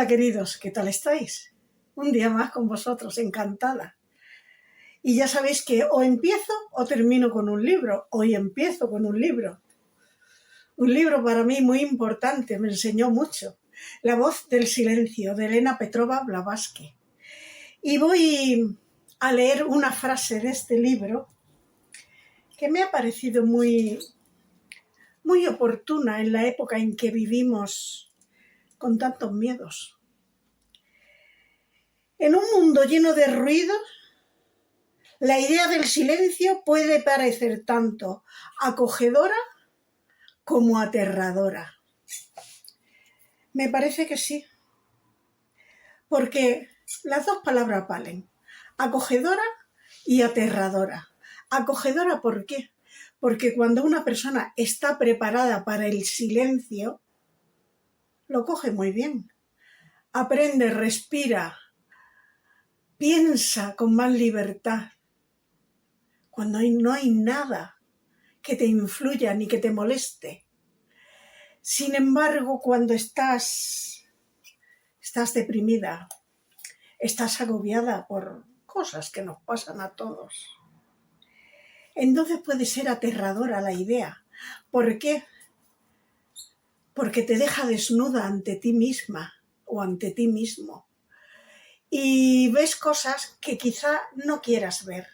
Hola queridos, ¿qué tal estáis? Un día más con vosotros, encantada. Y ya sabéis que o empiezo o termino con un libro. Hoy empiezo con un libro. Un libro para mí muy importante, me enseñó mucho. La voz del silencio, de Elena Petrova Blavatsky. Y voy a leer una frase de este libro que me ha parecido muy oportuna en la época en que vivimos con tantos miedos. En un mundo lleno de ruidos, la idea del silencio puede parecer tanto acogedora como aterradora. Me parece que sí, porque las dos palabras valen, acogedora y aterradora. Acogedora, ¿por qué? Porque cuando una persona está preparada para el silencio, lo coge muy bien. Aprende, respira, piensa con más libertad. Cuando no hay nada que te influya ni que te moleste. Sin embargo, cuando estás deprimida, estás agobiada por cosas que nos pasan a todos, entonces puede ser aterradora la idea. ¿Por qué? Porque te deja desnuda ante ti misma o ante ti mismo. Y ves cosas que quizá no quieras ver.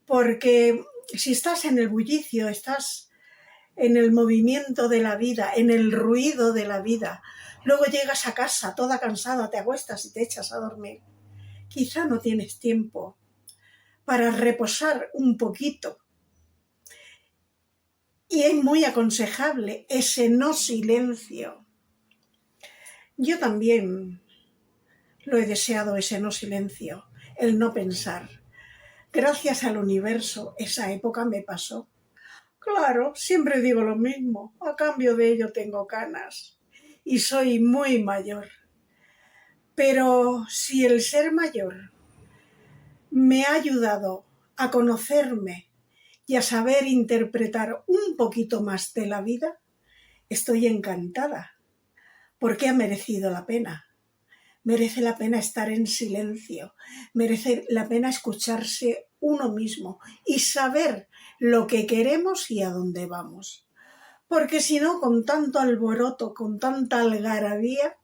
Porque si estás en el bullicio, estás en el movimiento de la vida, en el ruido de la vida, luego llegas a casa toda cansada, te acuestas y te echas a dormir, quizá no tienes tiempo para reposar un poquito. Y es muy aconsejable ese no silencio. Yo también lo he deseado, ese no silencio, el no pensar. Gracias al universo, esa época me pasó. Claro, siempre digo lo mismo, a cambio de ello tengo canas y soy muy mayor. Pero si el ser mayor me ha ayudado a conocerme y a saber interpretar un poquito más de la vida, estoy encantada, porque ha merecido la pena. Merece la pena estar en silencio, merece la pena escucharse uno mismo y saber lo que queremos y a dónde vamos. Porque si no, con tanto alboroto, con tanta algarabía,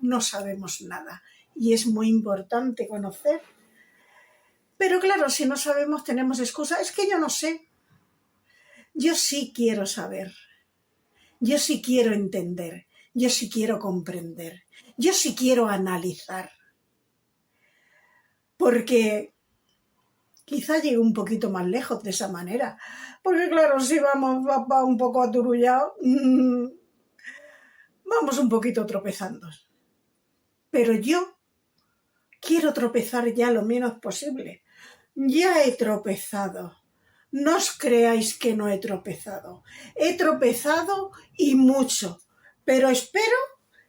no sabemos nada. Y es muy importante conocer. Pero claro, si no sabemos, tenemos excusa. Es que yo no sé. Yo sí quiero saber. Yo sí quiero entender. Yo sí quiero comprender. Yo sí quiero analizar. Porque quizá llegue un poquito más lejos de esa manera. Porque claro, si vamos un poco aturullados, vamos un poquito tropezando. Pero yo quiero tropezar ya lo menos posible. Ya he tropezado. No os creáis que no he tropezado. He tropezado y mucho. Pero espero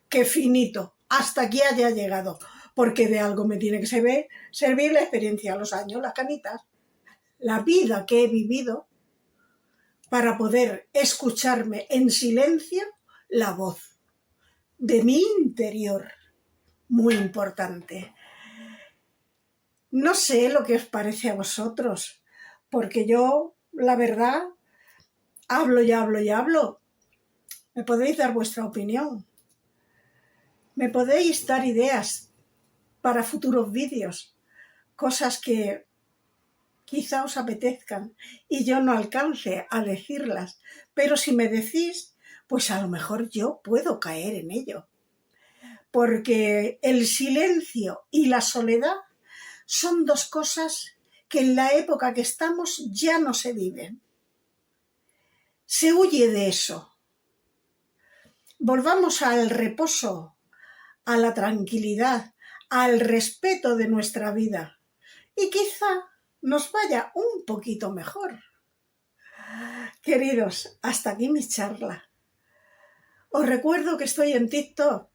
que finito, hasta aquí haya llegado. Porque de algo me tiene que servir la experiencia, los años, las canitas, la vida que he vivido para poder escucharme en silencio la voz de mi interior. Muy importante. No sé lo que os parece a vosotros, porque yo, la verdad, hablo y hablo y hablo. Me podéis dar vuestra opinión. Me podéis dar ideas para futuros vídeos, cosas que quizá os apetezcan y yo no alcance a decirlas, pero si me decís, pues a lo mejor yo puedo caer en ello. Porque el silencio y la soledad son dos cosas que en la época que estamos ya no se viven. Se huye de eso. Volvamos al reposo, a la tranquilidad, al respeto de nuestra vida. Y quizá nos vaya un poquito mejor. Queridos, hasta aquí mi charla. Os recuerdo que estoy en TikTok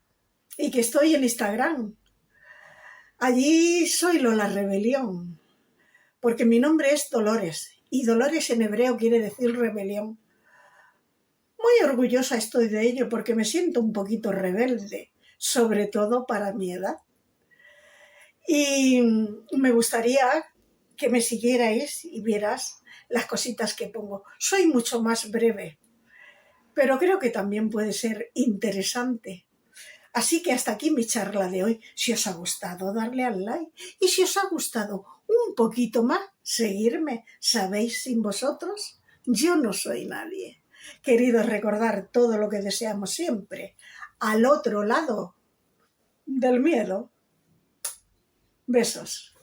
y que estoy en Instagram. Allí soy Lola Rebelión, porque mi nombre es Dolores, y Dolores en hebreo quiere decir rebelión. Muy orgullosa estoy de ello, porque me siento un poquito rebelde. sobre todo para mi edad. Y me gustaría que me siguierais y vieras las cositas que pongo. Soy mucho más breve, pero creo que también puede ser interesante. Así que hasta aquí mi charla de hoy. Si os ha gustado, darle al like. Y si os ha gustado un poquito más, seguirme. ¿Sabéis? Sin vosotros, yo no soy nadie. Queridos, recordar todo lo que deseamos siempre. Al otro lado del miedo. Besos.